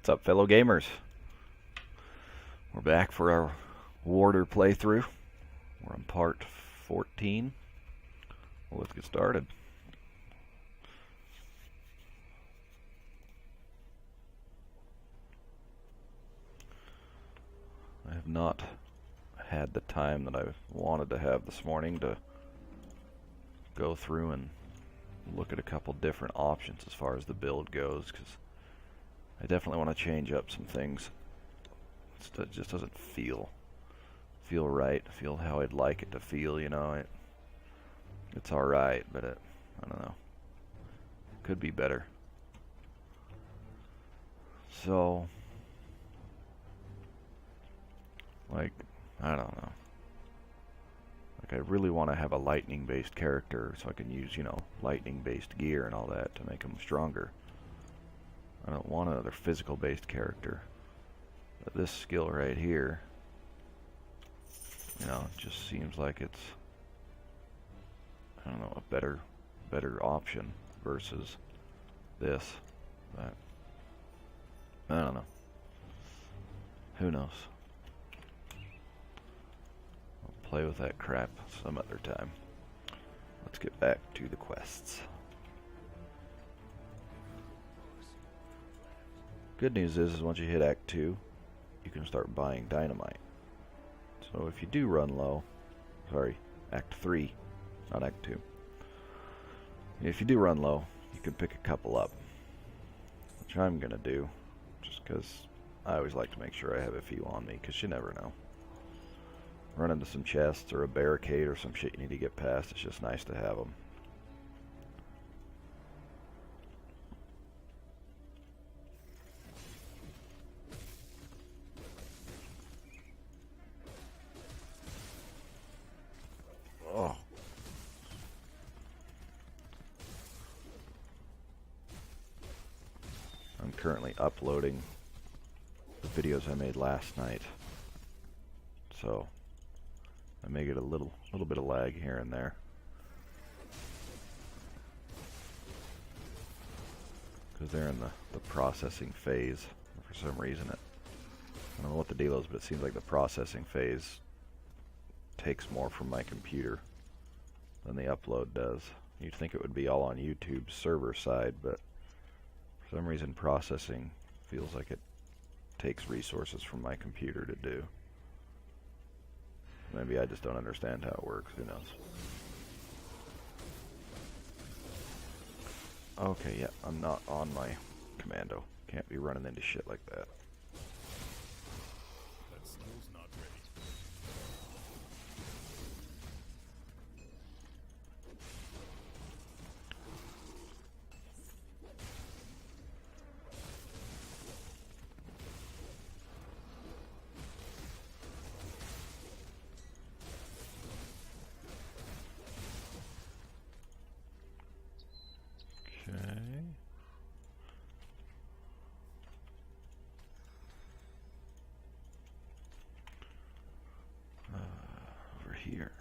What's up, fellow gamers? We're back for our Warder playthrough. We're on part 14. Well, let's get started. I have not had the time that I wanted to have this morning to go through and look at a couple different options as far as the build goes, because I definitely want to change up some things. It just doesn't feel right. Feel how I'd like it to feel, you know. It's alright, but I don't know. Could be better. So, like, I don't know. Like, I really want to have a lightning-based character so I can use, you know, lightning-based gear and all that to make him stronger. I don't want another physical-based character. But this skill right here, you know, just seems like it's, I don't know, a better option versus this. But I don't know. Who knows? I'll play with that crap some other time. Let's get back to the quests. Good news is once you hit Act 2, you can start buying dynamite. So if you do run low, sorry, Act 3, not Act 2. If you do run low, you can pick a couple up, which I'm going to do, just because I always like to make sure I have a few on me, because you never know. Run into some chests or a barricade or some shit you need to get past, it's just nice to have them. I'm currently uploading the videos I made last night, so I may get a little bit of lag here and there, because they're in the processing phase. For some reason, I don't know what the deal is, but it seems like the processing phase takes more from my computer than the upload does. You'd think it would be all on YouTube's server side, but for some reason processing feels like it takes resources from my computer to do. Maybe I just don't understand how it works, who knows. Okay, yeah, I'm not on my commando. Can't be running into shit like that. That skill's not ready. Okay. Over here.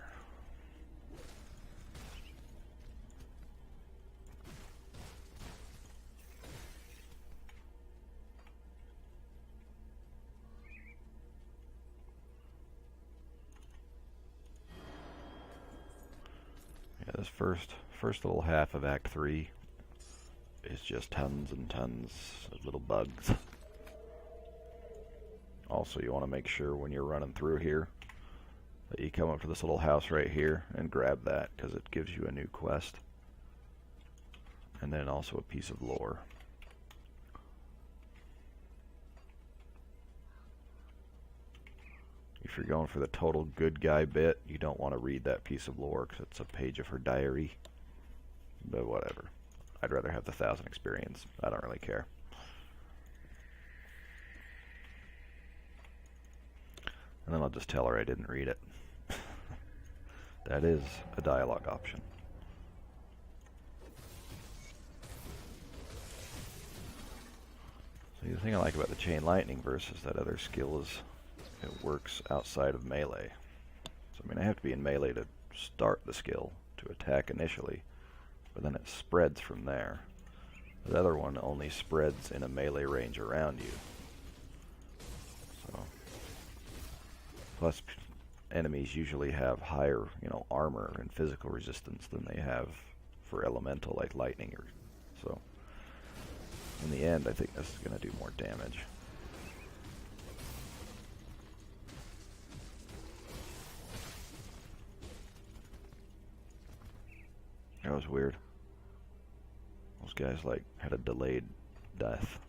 Yeah, this first little half of Act 3 is just tons and tons of little bugs. Also, you want to make sure when you're running through here that you come up to this little house right here and grab that, because it gives you a new quest. And then also a piece of lore. If you're going for the total good guy bit, you don't want to read that piece of lore because it's a page of her diary. But whatever. I'd rather have the 1,000 experience. I don't really care. And then I'll just tell her I didn't read it. That is a dialogue option. So the thing I like about the Chain Lightning versus that other skill is it works outside of melee. So I mean, I have to be in melee to start the skill, to attack initially, but then it spreads from there. The other one only spreads in a melee range around you. Plus, enemies usually have higher, armor and physical resistance than they have for elemental, like lightning. So, in the end, I think this is going to do more damage. That was weird. Those guys, like, had a delayed death.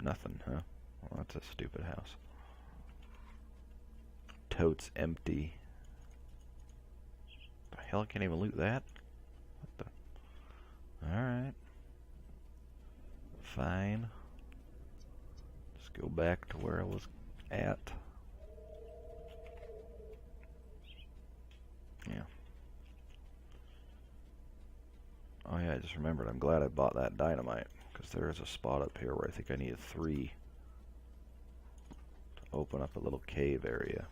Nothing, huh? Well, that's a stupid house. Totes empty. The hell, I can't even loot that? What the? Alright. Fine. Let's go back to where I was at. Yeah. Oh yeah, I just remembered. I'm glad I bought that dynamite, because there is a spot up here where I think I need 3 to open up a little cave area.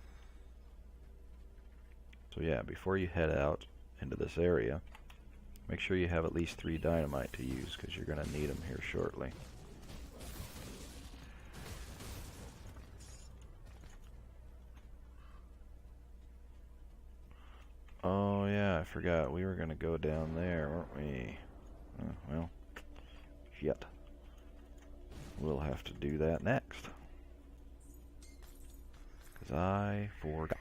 So yeah, before you head out into this area, make sure you have at least 3 dynamite to use, because you're going to need them here shortly. Oh yeah, I forgot. We were going to go down there, weren't we? Well, shit. We'll have to do that next. Because I forgot.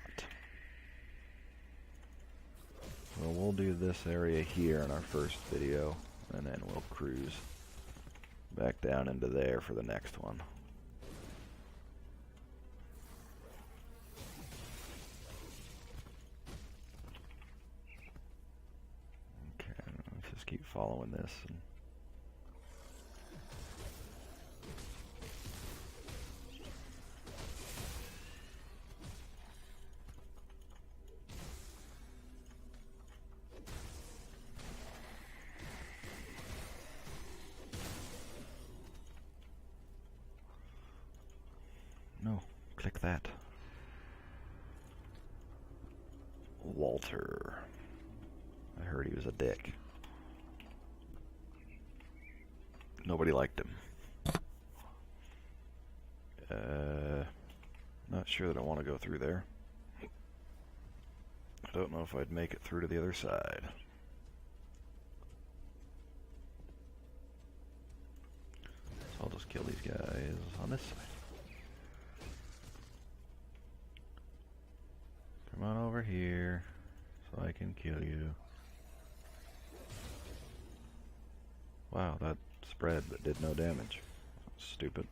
Well, we'll do this area here in our first video, and then we'll cruise back down into there for the next one. Okay, let's just keep following this. No, click that. Walter. I heard he was a dick. Nobody liked him. Not sure that I want to go through there. I don't know if I'd make it through to the other side. So I'll just kill these guys on this side. Come on over here so I can kill you. Wow, that spread but did no damage. Stupid.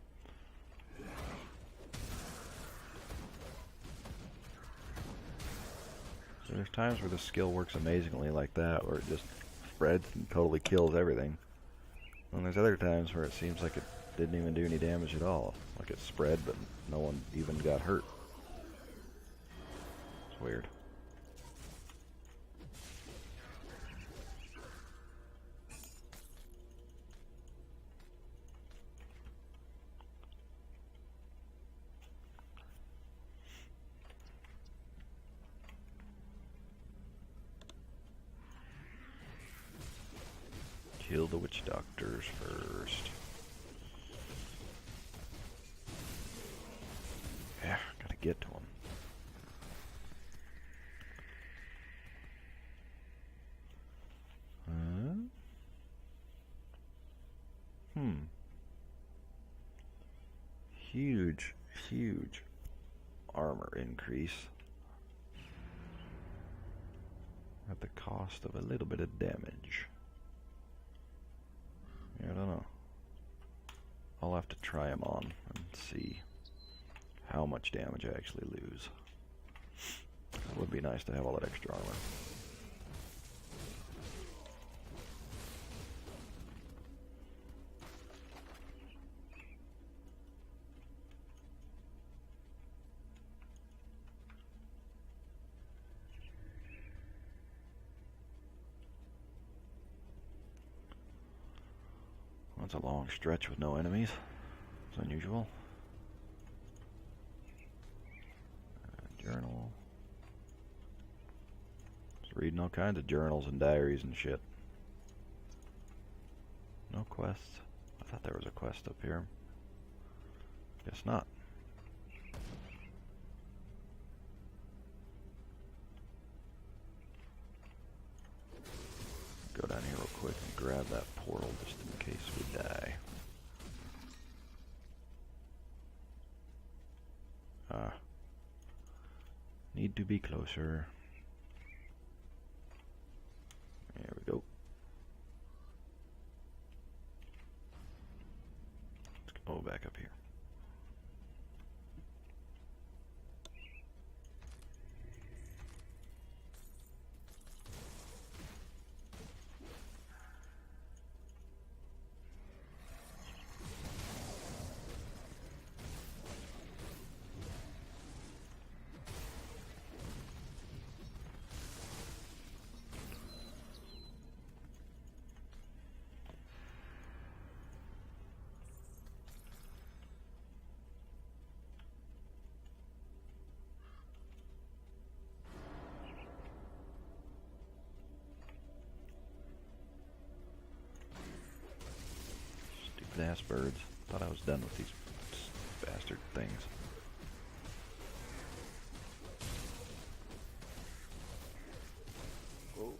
So there's times where the skill works amazingly like that, where it just spreads and totally kills everything. And there's other times where it seems like it didn't even do any damage at all. Like it spread but no one even got hurt. It's weird. Kill the witch doctors first. Yeah, gotta get to them. Huge armor increase at the cost of a little bit of damage. I don't know. I'll have to try them on and see how much damage I actually lose. It would be nice to have all that extra armor. That's a long stretch with no enemies. It's unusual. Journal. Reading all kinds of journals and diaries and shit. No quests. I thought there was a quest up here. Guess not. Go down here real quick and grab that portal just in case we die. Need to be closer. There we go. Let's go back up here. Ass birds. Thought I was done with these bastard things. Oh.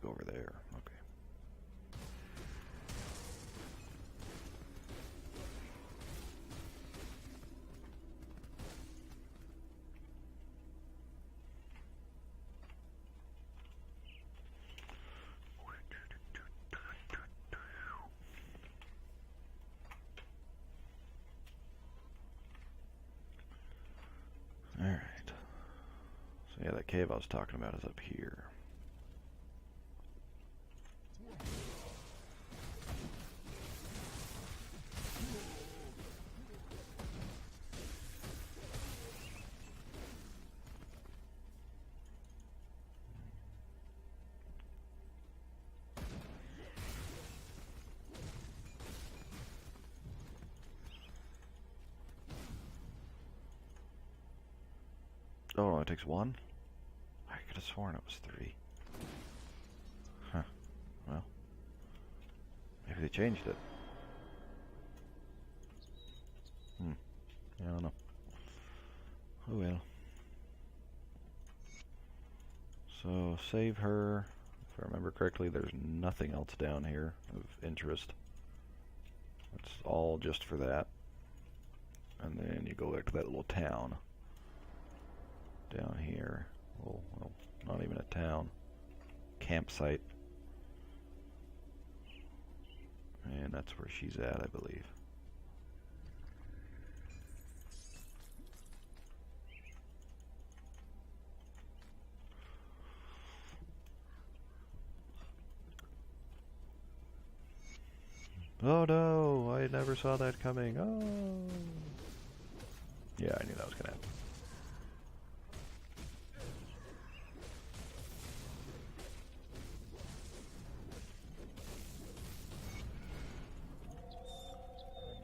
Over there. Okay. All right. So yeah, that cave I was talking about is up here. Oh, it only takes one? I could have sworn it was 3. Huh. Well. Maybe they changed it. Yeah, I don't know. Oh well. So, save her. If I remember correctly, there's nothing else down here of interest. It's all just for that. And then you go back to that little town. Down here. Oh, well, not even a town. Campsite. And that's where she's at, I believe. Oh no, I never saw that coming. Oh. Yeah, I knew that was gonna happen.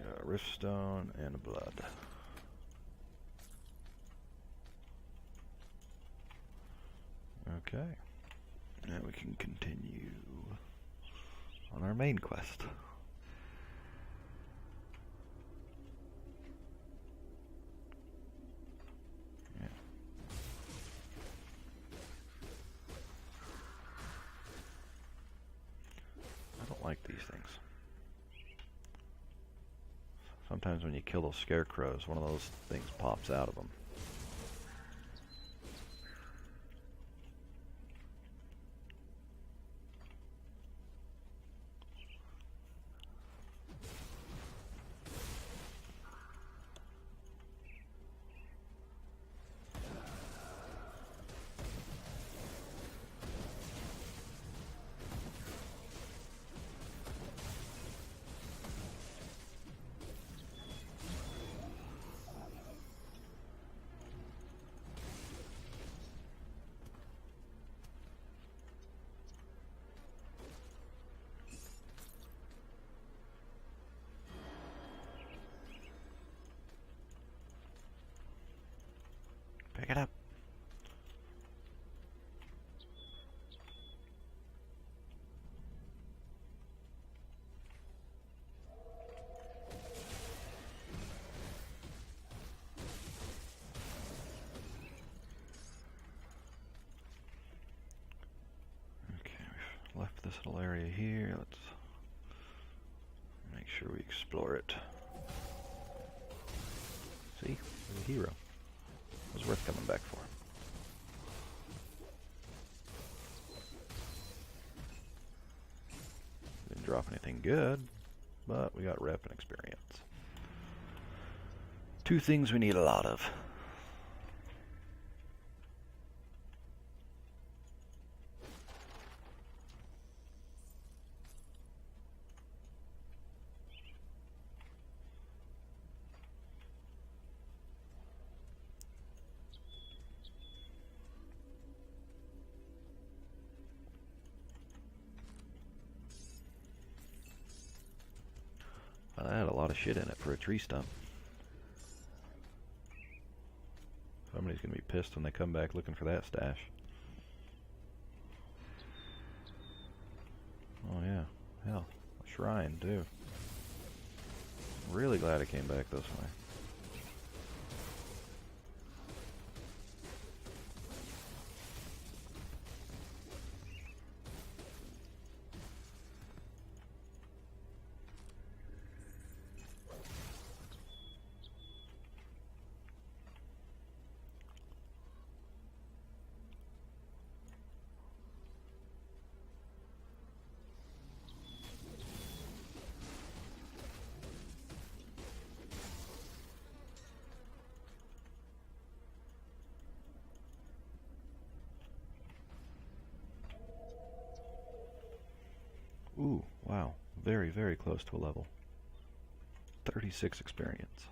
Got a riftstone and a blood. Okay. Now we can continue on our main quest. Yeah. I don't like these things. Sometimes when you kill those scarecrows, one of those things pops out of them. Pick it up. Okay, we've left this little area here. Let's make sure we explore it. See? There's a hero. It was worth coming back for. Didn't drop anything good, but we got rep and experience. Two things we need a lot of. Well, that had a lot of shit in it for a tree stump. Somebody's gonna be pissed when they come back looking for that stash. Oh yeah, hell, a shrine too. Really glad I came back this way. Ooh, wow. Very, very close to a level. 36 experience.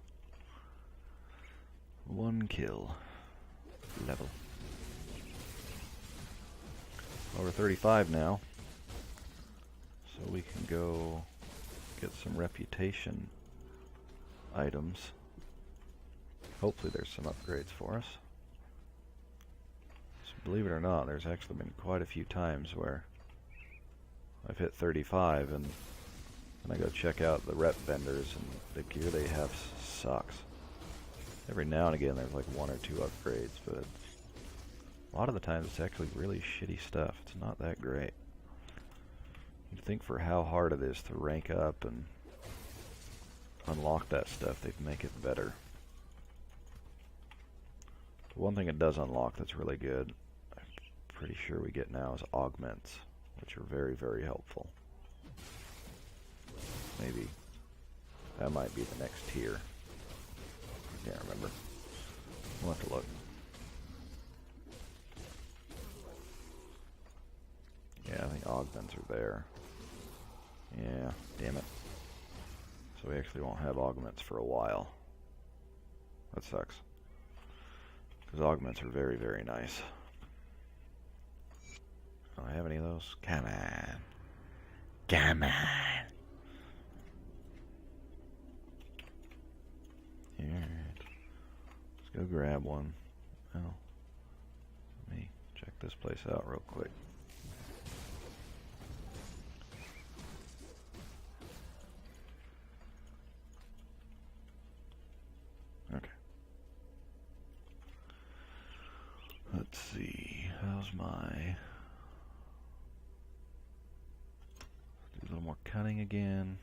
1 kill. Level. Over 35 now. So we can go get some reputation items. Hopefully there's some upgrades for us. So believe it or not, there's actually been quite a few times where I've hit 35 and I go check out the rep vendors and the gear they have sucks. Every now and again there's like 1 or 2 upgrades, but a lot of the times it's actually really shitty stuff. It's not that great. You'd think for how hard it is to rank up and unlock that stuff, they'd make it better. The one thing it does unlock that's really good, I'm pretty sure we get now, is augments, which are very, very helpful. Maybe that might be the next tier. Can't remember. We'll have to look. Yeah, I think augments are there. Yeah, damn it. So we actually won't have augments for a while. That sucks. Because augments are very, very nice. Do I have any of those? Come on. Come on. Alright. Let's go grab one. Oh. Let me check this place out real quick. Okay. Let's see. How's my... Do a little more cutting again.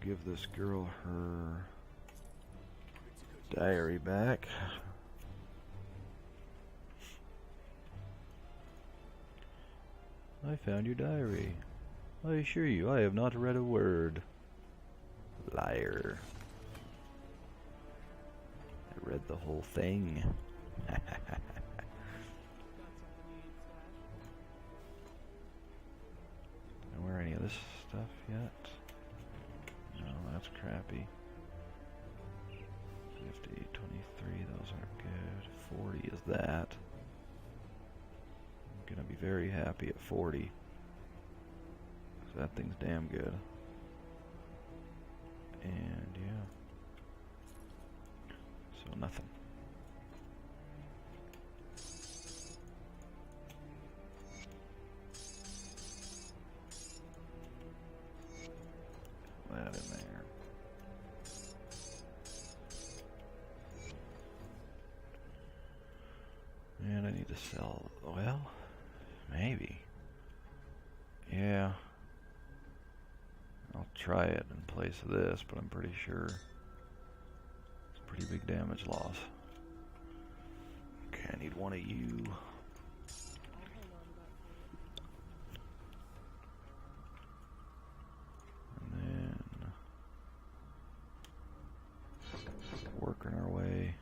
give this girl her diary back. I found your diary. I assure you, I have not read a word. Liar. I read the whole thing. Don't wear any of this stuff yet. No, that's crappy. 50, 23, those are good. 40 is that. I'm gonna be very happy at 40. So that thing's damn good. And yeah. So nothing. That in there. And I need to sell, well, maybe. Yeah. I'll try it in place of this, but I'm pretty sure it's pretty big damage loss. Okay, I need one of you. And then working our way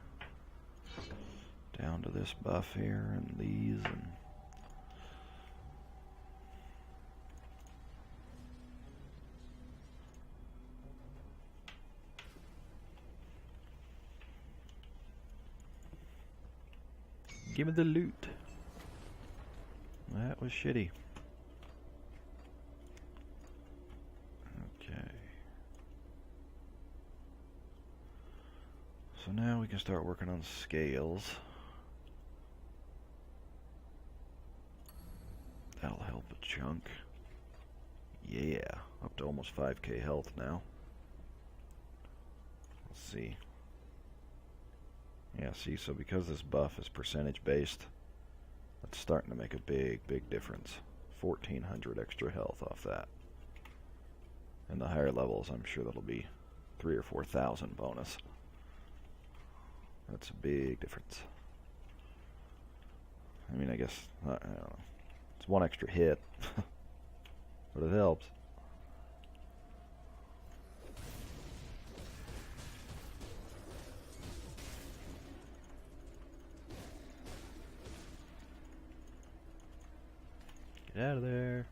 down to this buff here and these and give me the loot. That was shitty. Okay. So now we can start working on scales. That'll help a chunk. Yeah, up to almost 5k health now. Let's see. Yeah, see, so because this buff is percentage based, that's starting to make a big difference. 1400 extra health off that. And the higher levels, I'm sure that'll be 3,000 or 4,000 bonus. That's a big difference. I mean, I guess, I don't know. It's one extra hit, but it helps. Get out of there.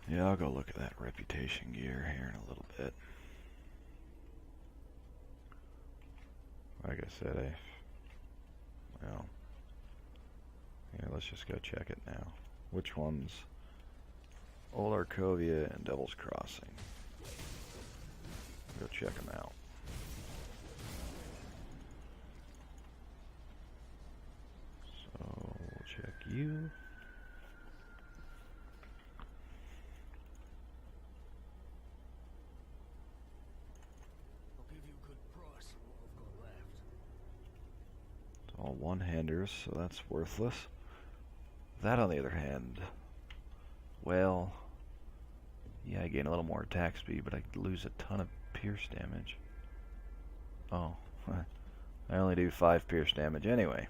Yeah, I'll go look at that reputation gear here in a little bit. Like I said, well, yeah, let's just go check it now. Which ones? Old Arkovia and Devil's Crossing. Go check them out. So, we'll check you. All one-handers, so that's worthless. That, on the other hand, well, yeah, I gain a little more attack speed, but I lose a ton of pierce damage. Oh, I only do 5 pierce damage anyway,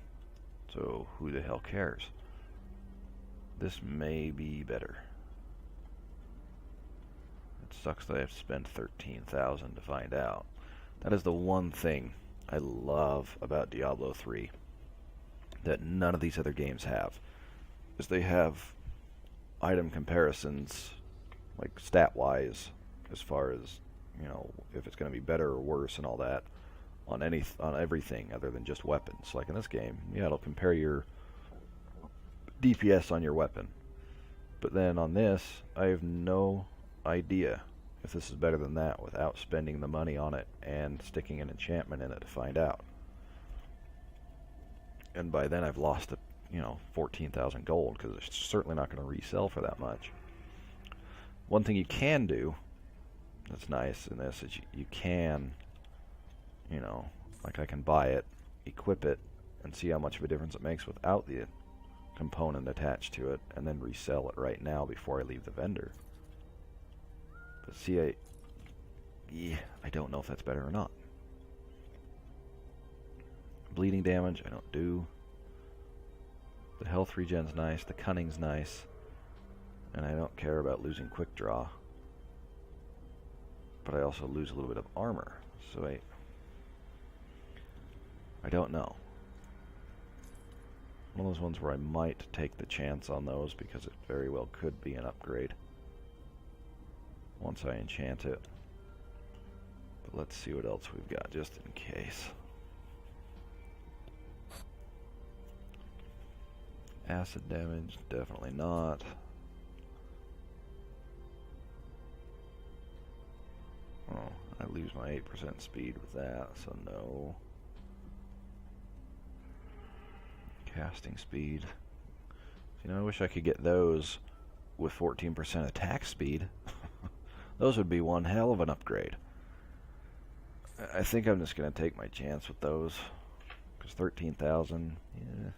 so who the hell cares? This may be better. It sucks that I have to spend 13,000 to find out. That is the one thing I love about Diablo 3 that none of these other games have, is they have item comparisons, like stat-wise, as far as, you know, if it's going to be better or worse and all that, on everything other than just weapons. Like in this game, yeah, it'll compare your DPS on your weapon. But then on this, I have no idea if this is better than that without spending the money on it and sticking an enchantment in it to find out. And by then I've lost, 14,000 gold, because it's certainly not going to resell for that much. One thing you can do that's nice in this is you can, like I can buy it, equip it, and see how much of a difference it makes without the component attached to it and then resell it right now before I leave the vendor. But see, I don't know if that's better or not. Bleeding damage, I don't do. The health regen's nice, the cunning's nice, and I don't care about losing quick draw. But I also lose a little bit of armor, so I don't know. One of those ones where I might take the chance on those because it very well could be an upgrade once I enchant it. But let's see what else we've got just in case. Acid damage, definitely not. Oh, I lose my 8% speed with that, so no. Casting speed. You know, I wish I could get those with 14% attack speed. Those would be one hell of an upgrade. I think I'm just going to take my chance with those. Because 13,000, yeah.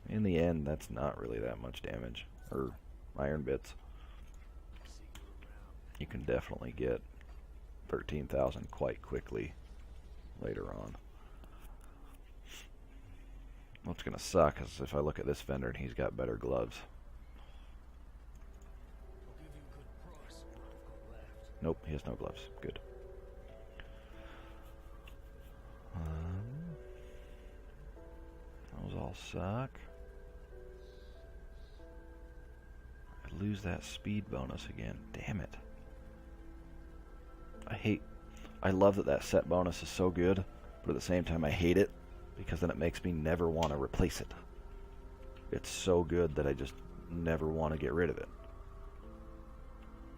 In the end, that's not really that much damage. Or iron bits. You can definitely get 13,000 quite quickly later on. What's going to suck is if I look at this vendor and he's got better gloves. Nope, he has no gloves. Good. Those all suck. I lose that speed bonus again. Damn it. I love that set bonus is so good, but at the same time I hate it because then it makes me never want to replace it. It's so good that I just never want to get rid of it.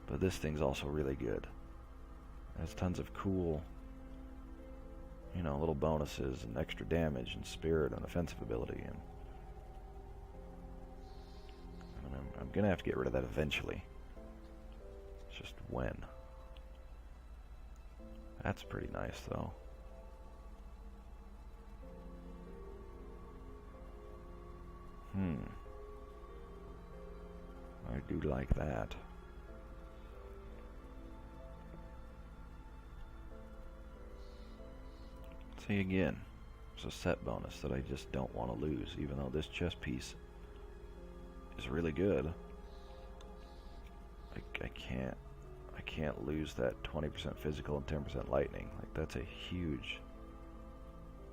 But this thing's also really good. It has tons of cool, you know, little bonuses and extra damage and spirit and offensive ability. And I'm going to have to get rid of that eventually. It's just when. That's pretty nice, though. I do like that. See, again, it's a set bonus that I just don't want to lose, even though this chest piece is really good. I can't lose that 20% physical and 10% lightning. Like, that's a huge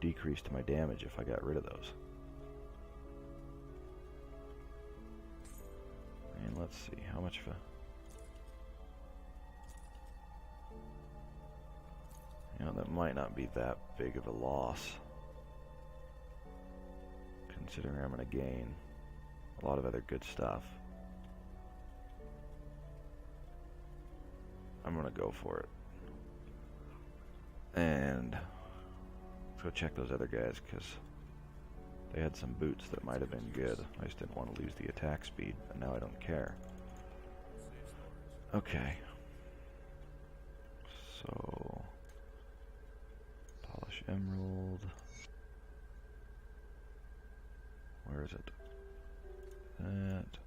decrease to my damage if I got rid of those. And let's see, how much of a... You know, that might not be that big of a loss, considering I'm going to gain a lot of other good stuff. I'm going to go for it. And let's go check those other guys, because they had some boots that might have been good. I just didn't want to lose the attack speed, and now I don't care. Okay. So... Polish emerald. Where is it? That.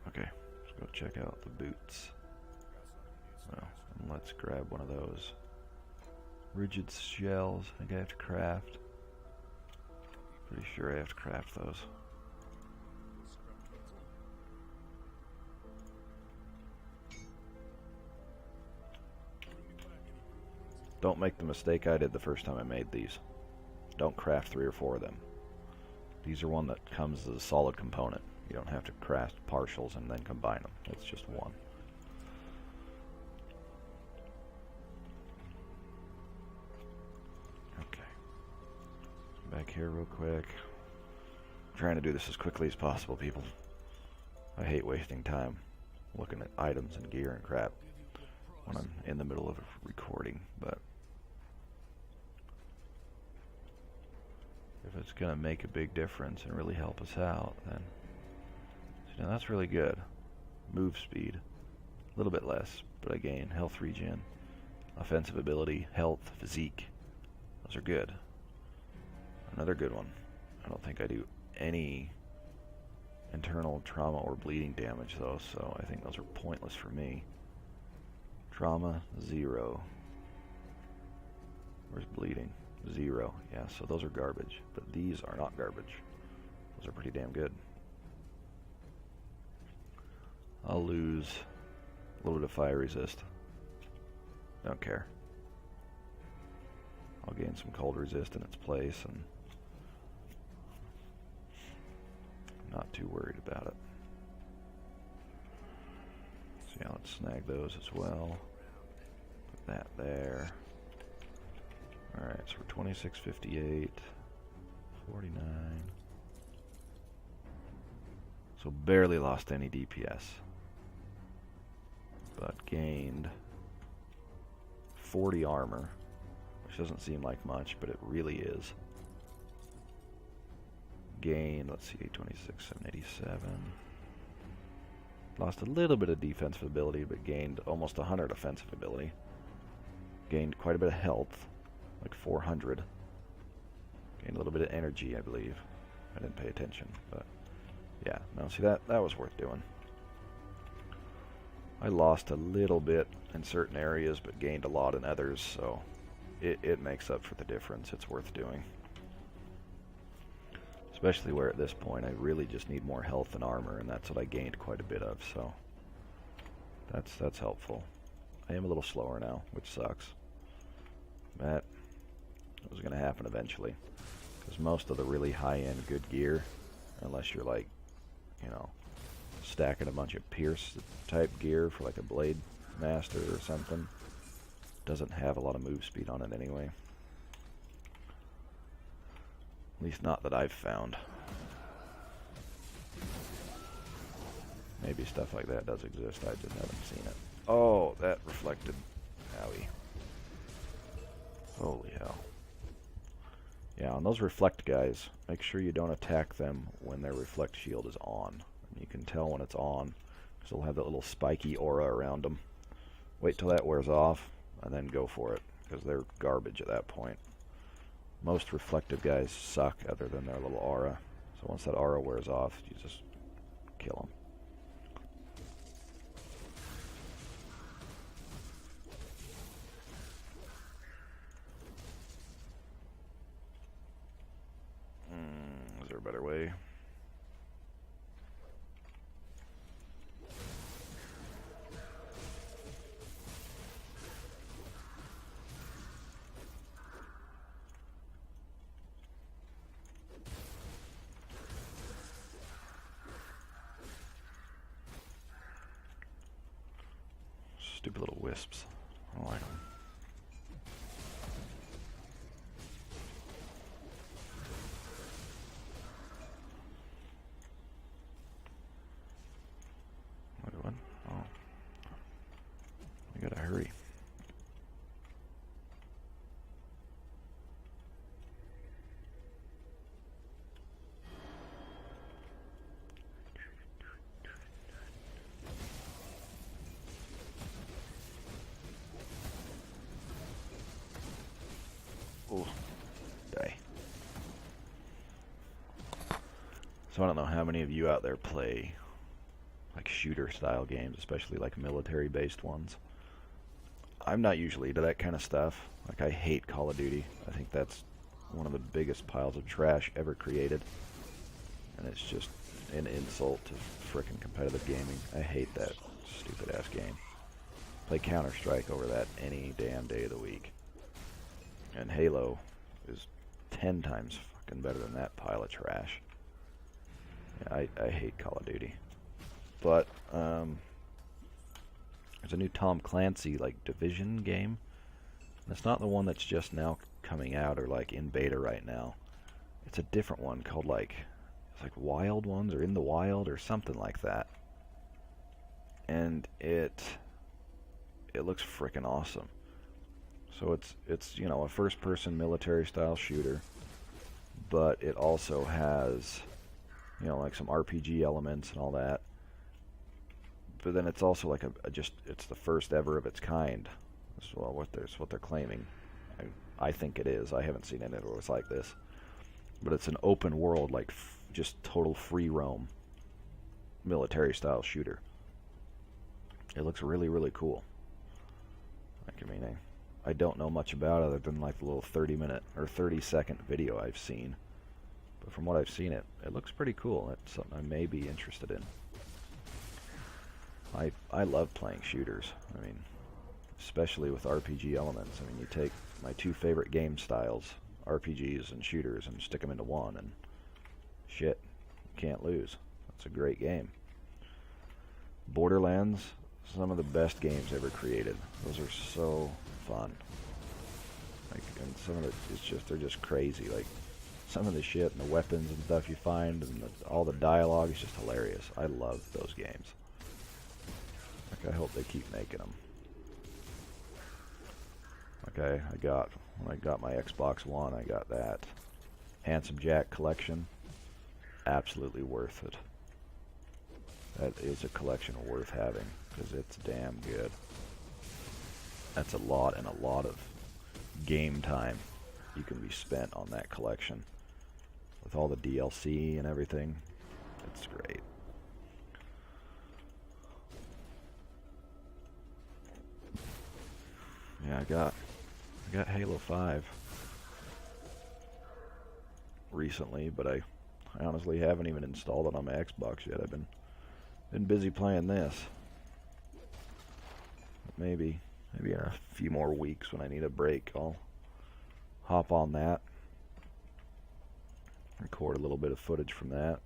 Okay, let's go check out the boots. Well, and let's grab one of those. Rigid shells, I think I have to craft. Pretty sure I have to craft those. Don't make the mistake I did the first time I made these. Don't craft 3 or 4 of them. These are one that comes as a solid component. You don't have to craft partials and then combine them. It's just one. Okay. Back here real quick. I'm trying to do this as quickly as possible, people. I hate wasting time looking at items and gear and crap when I'm in the middle of a recording, but if it's going to make a big difference and really help us out, then so now that's really good. Move speed, a little bit less, but I gain health regen, offensive ability, health, physique. Those are good. Another good one. I don't think I do any internal trauma or bleeding damage though, so I think those are pointless for me. Trauma, 0. Where's bleeding? 0. Yeah, so those are garbage, but these are not garbage. Those are pretty damn good. I'll lose a little bit of fire resist. Don't care. I'll gain some cold resist in its place, and not too worried about it. So yeah, let's snag those as well. Put that there. Alright, so we're 2658, 49. So barely lost any DPS. But gained 40 armor, which doesn't seem like much, but it really is. Gained, let's see, 826, 787. Lost a little bit of defensive ability, but gained almost 100 offensive ability. Gained quite a bit of health, like 400. Gained a little bit of energy, I believe. I didn't pay attention, but yeah, no, see, that was worth doing. I lost a little bit in certain areas, but gained a lot in others, so it makes up for the difference. It's worth doing. Especially where at this point I really just need more health and armor, and that's what I gained quite a bit of, so that's helpful. I am a little slower now, which sucks. That was going to happen eventually, because most of the really high-end good gear, unless you're like, you know, stacking a bunch of Pierce type gear for like a Blade Master or something, doesn't have a lot of move speed on it anyway. At least not that I've found. Maybe stuff like that does exist, I just haven't seen it. Oh, that reflected. Owie. Holy hell. Yeah, on those reflect guys, make sure you don't attack them when their reflect shield is on. And you can tell when it's on, because they'll have that little spiky aura around them. Wait till that wears off, and then go for it, because they're garbage at that point. Most reflective guys suck other than their little aura. So once that aura wears off, you just kill them. Is there a better way? Stupid little wisps. I don't like them. What? Oh. We gotta hurry. Oh, die. So I don't know how many of you out there play like shooter style games, especially like military based ones. I'm not usually into that kind of stuff. Like, I hate Call of Duty. I think that's one of the biggest piles of trash ever created. And it's just an insult to frickin' competitive gaming. I hate that stupid ass game. Play Counter-Strike over that any damn day of the week. And Halo is 10 times fucking better than that pile of trash. Yeah, I hate Call of Duty. But there's a new Tom Clancy like Division game. And it's not the one that's just now coming out or like in beta right now. It's a different one called like, it's like Wild Ones or In the Wild or something like that. And it looks frickin' awesome. So it's you know, a first-person military-style shooter, but it also has, you know, like some RPG elements and all that. But then it's also like it's the first ever of its kind. That's what they're claiming. I think it is. I haven't seen any that was like this. But it's an open world, like just total free roam military style shooter. It looks really, really cool. Like, I mean, I don't know much about it other than like the little 30-minute or 30-second video I've seen. But from what I've seen, it looks pretty cool. It's something I may be interested in. I love playing shooters. I mean, especially with RPG elements. I mean, you take my two favorite game styles, RPGs and shooters, and stick them into one, and shit, you can't lose. It's a great game. Borderlands, some of the best games ever created. Those are so fun. Like, and some of it is just, they're just crazy. Like, some of the shit and the weapons and stuff you find and all the dialogue is just hilarious. I love those games. Like, I hope they keep making them. Okay, when I got my Xbox One, I got that Handsome Jack collection. Absolutely worth it. That is a collection worth having, because it's damn good. That's a lot, and a lot of game time you can be spent on that collection. With all the DLC and everything, it's great. Yeah, I got Halo 5 recently, but I honestly haven't even installed it on my Xbox yet. I've been busy playing this. Maybe in a few more weeks when I need a break, I'll hop on that, record a little bit of footage from that.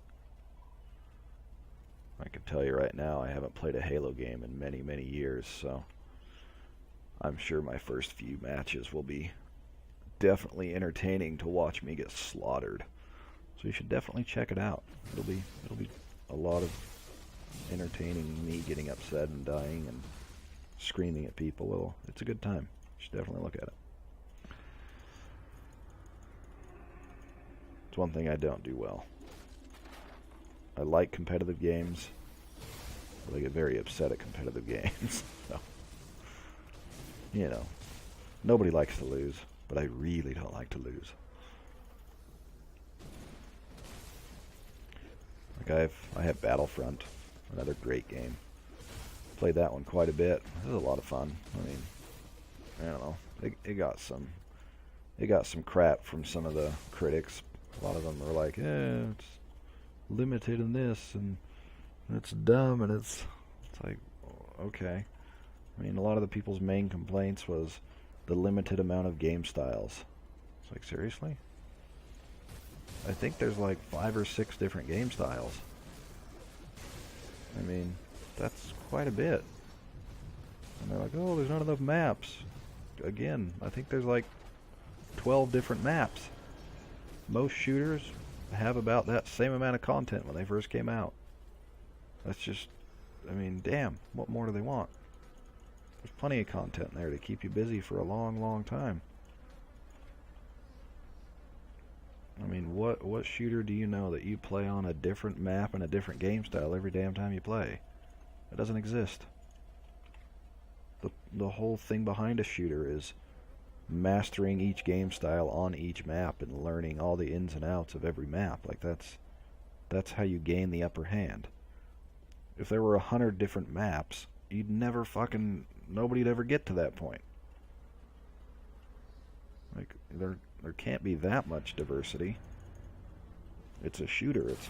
I can tell you right now, I haven't played a Halo game in many, many years, so I'm sure my first few matches will be definitely entertaining to watch me get slaughtered. So you should definitely check it out. It'll be a lot of entertaining me getting upset and dying and screaming at people. Well, it's a good time. You should definitely look at it. It's one thing I don't do well. I like competitive games, but I get very upset at competitive games. So, you know, nobody likes to lose, but I really don't like to lose. Like I have Battlefront, another great game. Played that one quite a bit. It was a lot of fun. I mean, I don't know. It got some crap from some of the critics. A lot of them were like, it's limited in this, and it's dumb, and it's like, okay. I mean, a lot of the people's main complaints was the limited amount of game styles. It's like, seriously? I think there's like 5 or 6 different game styles. I mean, that's quite a bit. And they're like, oh, there's not enough maps. Again, I think there's like 12 different maps. Most shooters have about that same amount of content when they first came out. That's just, I mean, damn, what more do they want? There's plenty of content there to keep you busy for a long, long time. I mean, what shooter do you know that you play on a different map and a different game style every damn time you play? It doesn't exist. The whole thing behind a shooter is mastering each game style on each map and learning all the ins and outs of every map. Like, that's how you gain the upper hand. If there were 100 different maps, nobody'd ever get to that point. Like, there can't be that much diversity. It's a shooter. It's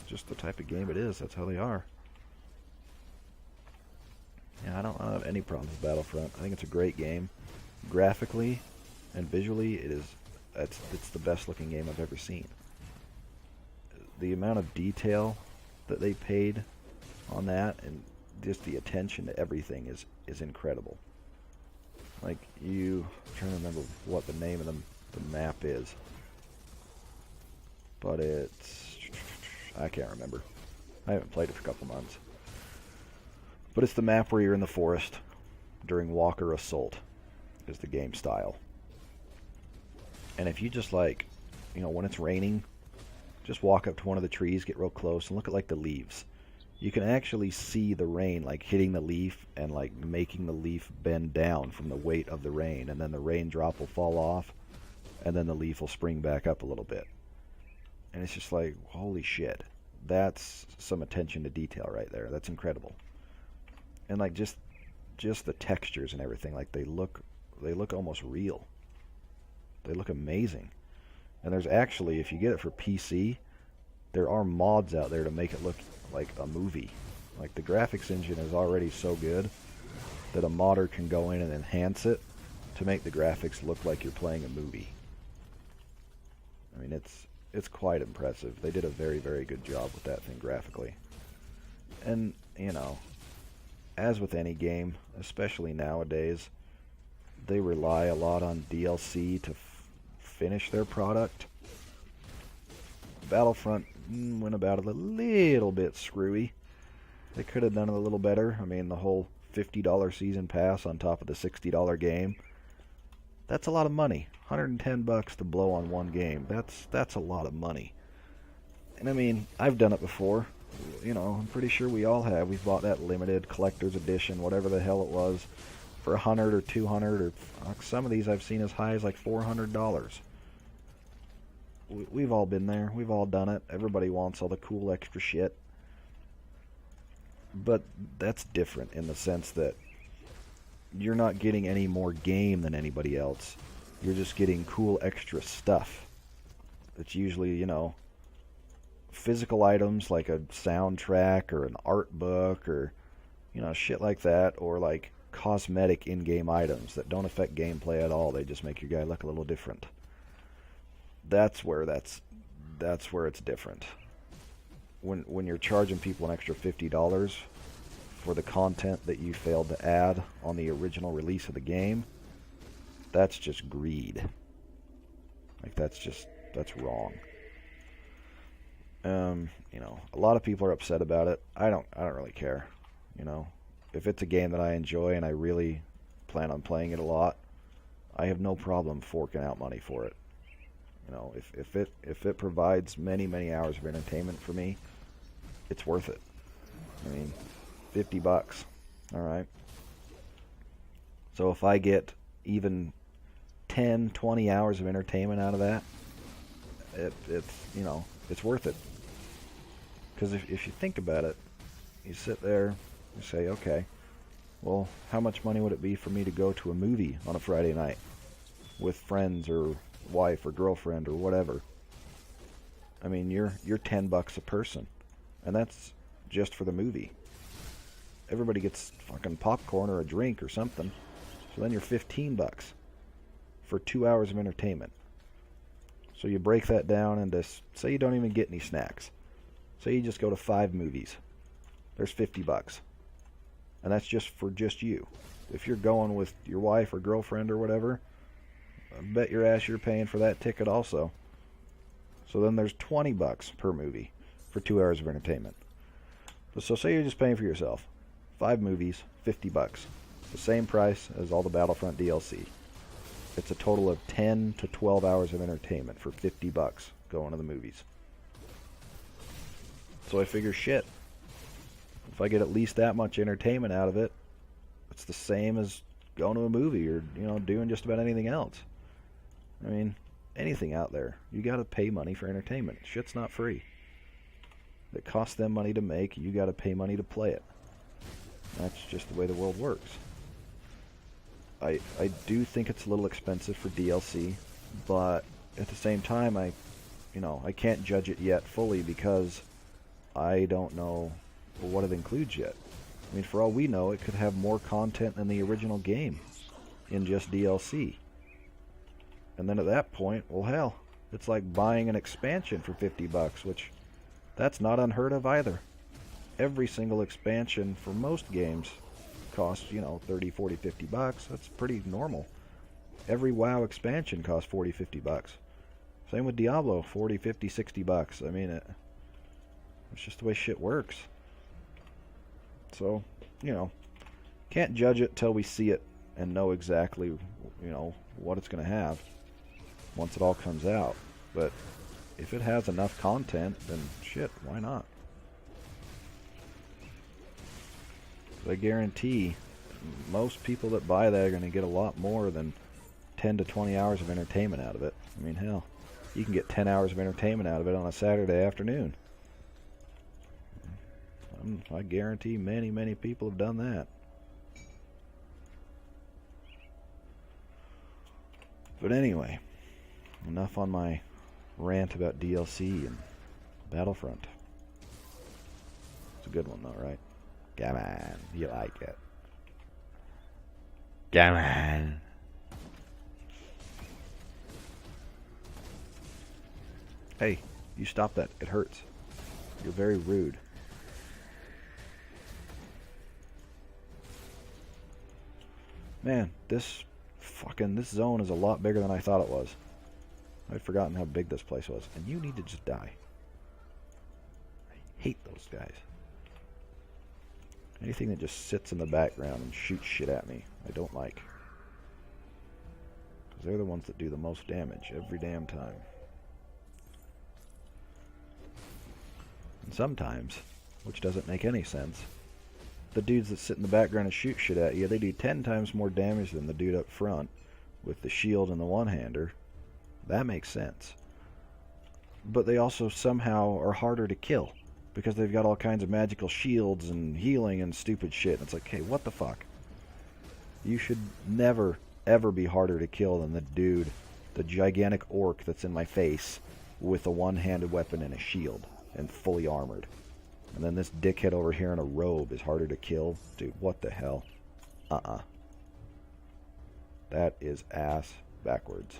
just the type of game it is. That's how they are. Yeah, I don't have any problems with Battlefront. I think it's a great game. Graphically and visually, it's the best looking game I've ever seen. The amount of detail that they paid on that and just the attention to everything is incredible. Like, I'm trying to remember what the name of the map is, but I can't remember. I haven't played it for a couple months. But it's the map where you're in the forest during Walker Assault is the game style. And if you just when it's raining, just walk up to one of the trees, get real close, and look at like the leaves. You can actually see the rain like hitting the leaf and like making the leaf bend down from the weight of the rain, and then the raindrop will fall off, and then the leaf will spring back up a little bit. And it's just like, holy shit. That's some attention to detail right there. That's incredible. And like just the textures and everything, like they look almost real. They look amazing. And there's actually, if you get it for PC, there are mods out there to make it look like a movie. Like the graphics engine is already so good that a modder can go in and enhance it to make the graphics look like you're playing a movie. I mean, it's quite impressive. They did a very, very good job with that thing graphically. And, you know, as with any game, especially nowadays, they rely a lot on DLC to finish their product. Battlefront went about it a little bit screwy. They could have done it a little better. I mean, the whole $50 season pass on top of the $60 game. That's a lot of money. $110 to blow on one game. That's a lot of money. And I mean, I've done it before. You know, I'm pretty sure we all have. We've bought that limited collector's edition, whatever the hell it was, for $100 or $200, or some of these I've seen as high as like $400. We've all been there. We've all done it. Everybody wants all the cool extra shit. But that's different in the sense that you're not getting any more game than anybody else. You're just getting cool extra stuff. It's usually, you know, physical items like a soundtrack or an art book or, you know, shit like that, or like cosmetic in-game items that don't affect gameplay at all. They just make your guy look a little different. That's where it's different. When you're charging people an extra $50 for the content that you failed to add on the original release of the game, that's just greed. Like that's wrong. You know, a lot of people are upset about it. I don't really care. You know, if it's a game that I enjoy and I really plan on playing it a lot, I have no problem forking out money for it. You know, if it provides many hours of entertainment for me, it's worth it. I mean, $50, all right? So if I get even 10, 20 hours of entertainment out of that, it's, you know, it's worth it. Because if you think about it, you sit there, you say, okay, well, how much money would it be for me to go to a movie on a Friday night with friends or wife or girlfriend or whatever? I mean, you're $10 a person, and that's just for the movie. Everybody gets fucking popcorn or a drink or something, so then you're $15 for 2 hours of entertainment. So you break that down into, say you don't even get any snacks. Say you just go to 5 movies. There's $50. And that's just for just you. If you're going with your wife or girlfriend or whatever, I bet your ass you're paying for that ticket also. So then there's $20 per movie for 2 hours of entertainment. So say you're just paying for yourself. 5 movies, $50. The same price as all the Battlefront DLC. It's a total of 10 to 12 hours of entertainment for $50 going to the movies. So I figure, shit, if I get at least that much entertainment out of it, it's the same as going to a movie or, you know, doing just about anything else. I mean, anything out there, you gotta pay money for entertainment. Shit's not free. It costs them money to make, you gotta pay money to play it. That's just the way the world works. I do think it's a little expensive for DLC, but at the same time, I can't judge it yet fully because I don't know what it includes yet. I mean, for all we know, it could have more content than the original game in just DLC. And then at that point, well, hell, it's like buying an expansion for $50, which that's not unheard of either. Every single expansion for most games costs, you know, 30, 40, $50. That's pretty normal. Every WoW expansion costs 40, $50. Same with Diablo, 40, 50, $60. I mean, it's just the way shit works. So, you know, can't judge it till we see it and know exactly, you know, what it's going to have once it all comes out. But if it has enough content, then shit, why not? I guarantee most people that buy that are going to get a lot more than 10 to 20 hours of entertainment out of it. I mean, hell, You can get 10 hours of entertainment out of it on a Saturday afternoon. I guarantee many, many people have done that. But anyway, enough on my rant about DLC and Battlefront. It's a good one though, right? Come on, you like it. Come on. Hey, you stop that. It hurts. You're very rude. Man, this zone is a lot bigger than I thought it was. I'd forgotten how big this place was. And you need to just die. I hate those guys. Anything that just sits in the background and shoots shit at me, I don't like. Because they're the ones that do the most damage every damn time. And sometimes, which doesn't make any sense, the dudes that sit in the background and shoot shit at you, they do 10 times more damage than the dude up front with the shield and the one-hander. That makes sense. But they also somehow are harder to kill because they've got all kinds of magical shields and healing and stupid shit. And it's like, hey, what the fuck? You should never, ever be harder to kill than the dude, the gigantic orc that's in my face with a one-handed weapon and a shield and fully armored. And then this dickhead over here in a robe is harder to kill. Dude, what the hell? That is ass backwards.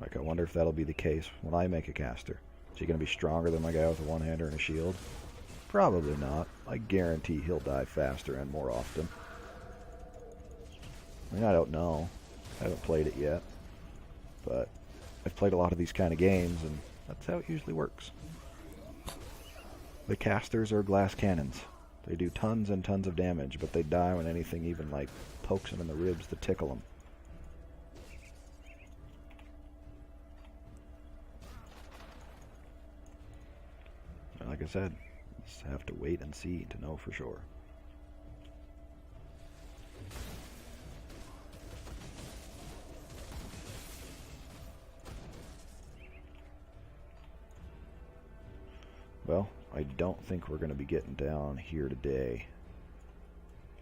Like, I wonder if that'll be the case when I make a caster. Is he going to be stronger than my guy with a one-hander and a shield? Probably not. I guarantee he'll die faster and more often. I mean, I don't know. I haven't played it yet. But I've played a lot of these kind of games, and that's how it usually works. The casters are glass cannons. They do tons and tons of damage, but they die when anything even, like, pokes them in the ribs to tickle them. And like I said, just have to wait and see to know for sure. Well, I don't think we're going to be getting down here today.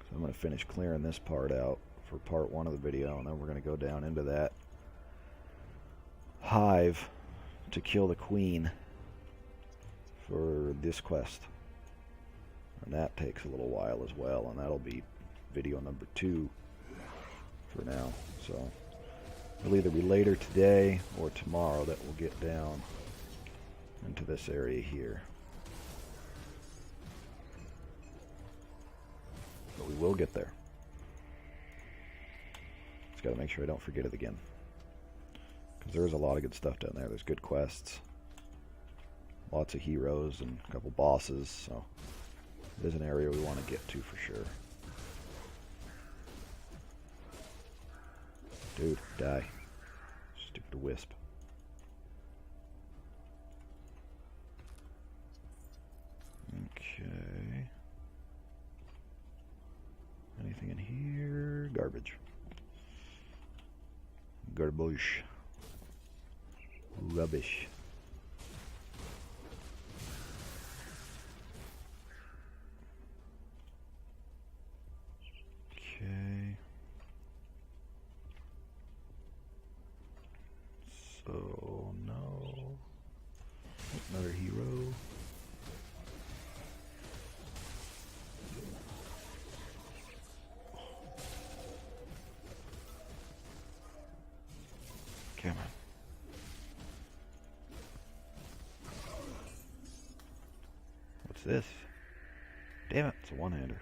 So I'm going to finish clearing this part out for part 1 of the video, and then we're going to go down into that hive to kill the queen for this quest. And that takes a little while as well, and that'll be video number 2 for now. So it'll either be later today or tomorrow that we'll get down into this area here. But we will get there. Just gotta make sure I don't forget it again. Because there is a lot of good stuff down there. There's good quests. Lots of heroes and a couple bosses. So it is an area we want to get to for sure. Dude, die. Stupid wisp. Okay. Anything in here? Garbage. Garbage. Rubbish. Okay. So, no. Another hero. Come on. What's this? Damn it, it's a one-hander.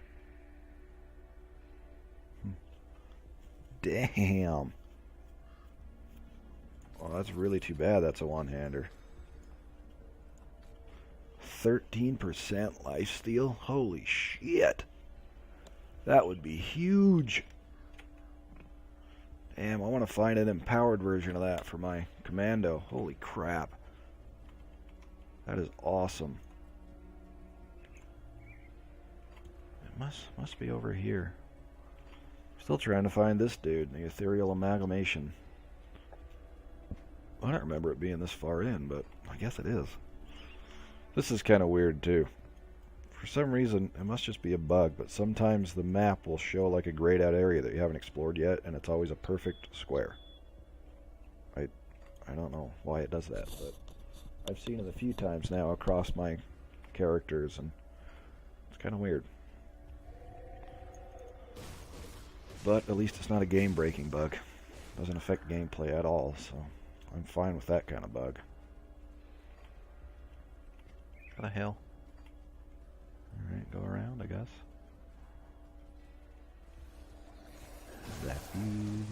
Damn. Well, that's really too bad that's a one-hander. 13% lifesteal? Holy shit. That would be huge. Damn, I want to find an empowered version of that for my commando. Holy crap. That is awesome. It must be over here. Still trying to find this dude, the Ethereal Amalgamation. I don't remember it being this far in, but I guess it is. This is kind of weird too. For some reason, it must just be a bug, but sometimes the map will show like a grayed out area that you haven't explored yet, and it's always a perfect square. I don't know why it does that, but I've seen it a few times now across my characters, and it's kind of weird. But at least it's not a game-breaking bug. Doesn't affect gameplay at all, so I'm fine with that kind of bug. What the hell? Alright, go around, I guess. Zap you.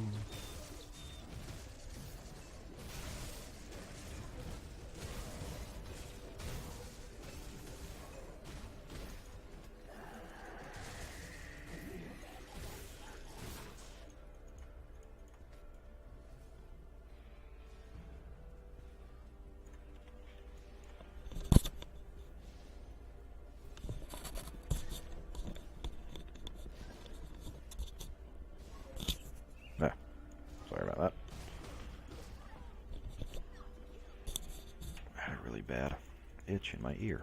Sorry about that. I had a really bad itch in my ear.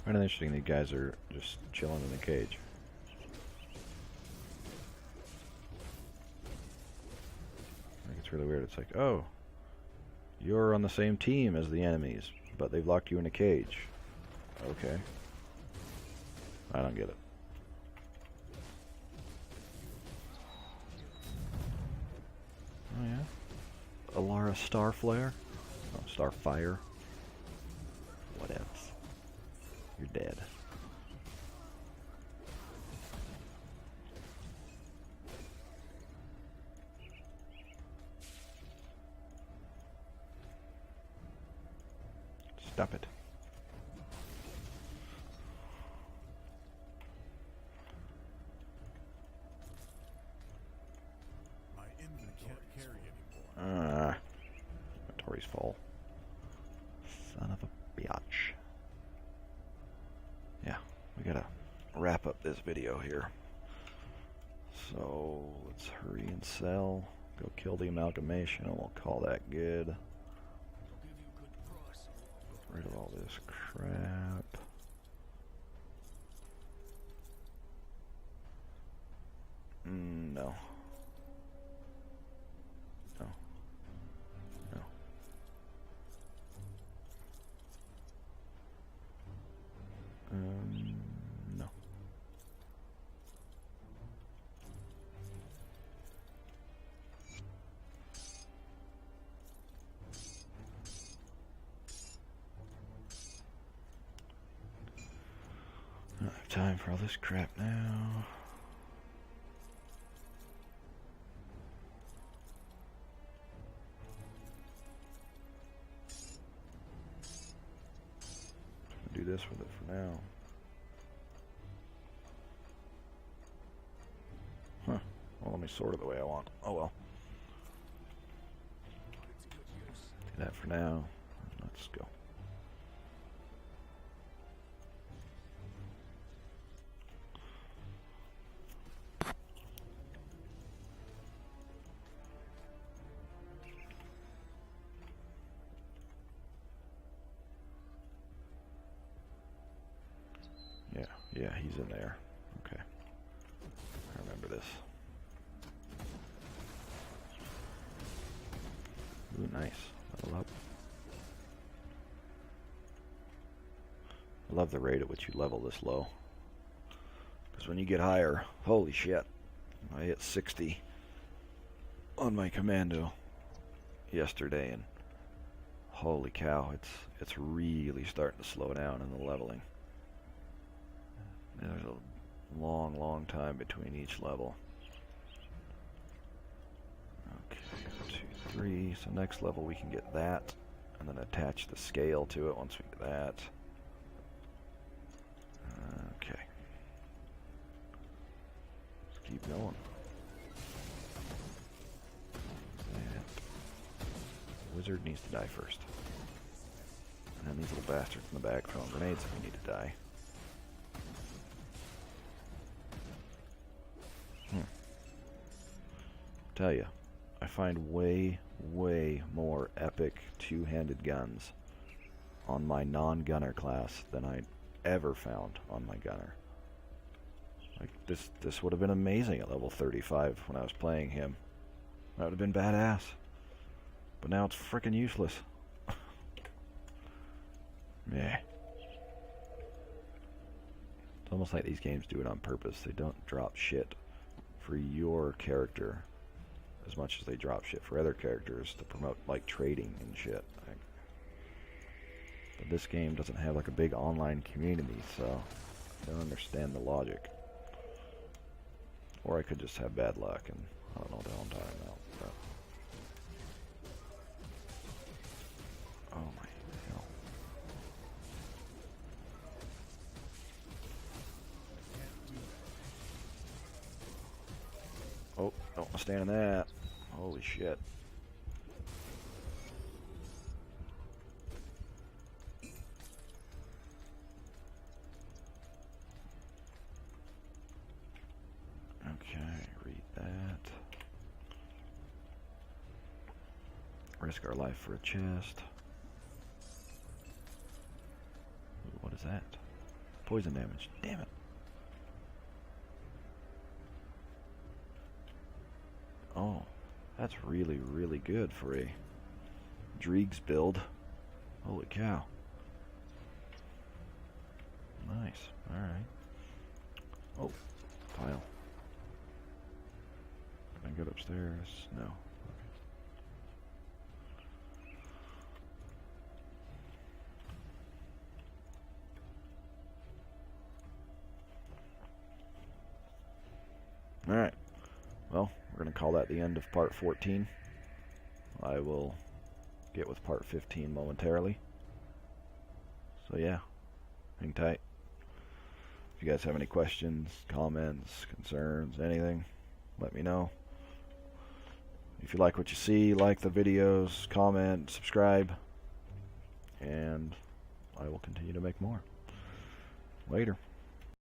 Kind of interesting, these guys are just chilling in the cage. I think it's really weird. It's like, oh, you're on the same team as the enemies, but they've locked you in a cage. Okay. I don't get it. Oh yeah? Alara Starflare? Oh, Starfire. What else? You're dead. Stop it. My inventory can't carry anymore. Inventory's full. Son of a biatch. Yeah, we gotta wrap up this video here. So let's hurry and sell. Go kill the amalgamation, and we'll call that good. Get rid of all this crap. No. No. No. No. I don't have time for all this crap now. Do this with it for now. Huh. Well, let me sort it the way I want. Oh well. Do that for now. Let's go. Yeah, he's in there. Okay. I remember this. Ooh, nice. Level up. I love the rate at which you level this low. Because when you get higher, holy shit. I hit 60 on my commando yesterday, and holy cow, it's really starting to slow down in the leveling. There's a long time between each level. Okay, 1, 2, 3. So next level we can get that, and then attach the scale to it once we get that. Okay. Let's keep going. Wizard needs to die first. And then these little bastards in the back throwing grenades if we need to die. Tell you, I find way more epic two-handed guns on my non-gunner class than I ever found on my gunner. Like this would have been amazing at level 35 when I was playing him. That would have been badass. But now it's frickin' useless. Meh. It's almost like these games do it on purpose. They don't drop shit for your character as much as they drop shit for other characters to promote like trading and shit. But this game doesn't have like a big online community, so I don't understand the logic. Or I could just have bad luck and I don't know what the hell I'm talking about. But oh my hell. Oh, don't want to stand in that. Holy shit. Okay, read that. Risk our life for a chest. Ooh, what is that? Poison damage. Damn it. Oh, that's really good for a Dreegs build. Holy cow. Nice. Alright. Oh, pile. Can I get upstairs? No. Okay. Alright. Well, we're going to call that the end of part 14. I will get with part 15 momentarily. So yeah, hang tight. If you guys have any questions, comments, concerns, anything, let me know. If you like what you see, like the videos, comment, subscribe, and I will continue to make more. Later.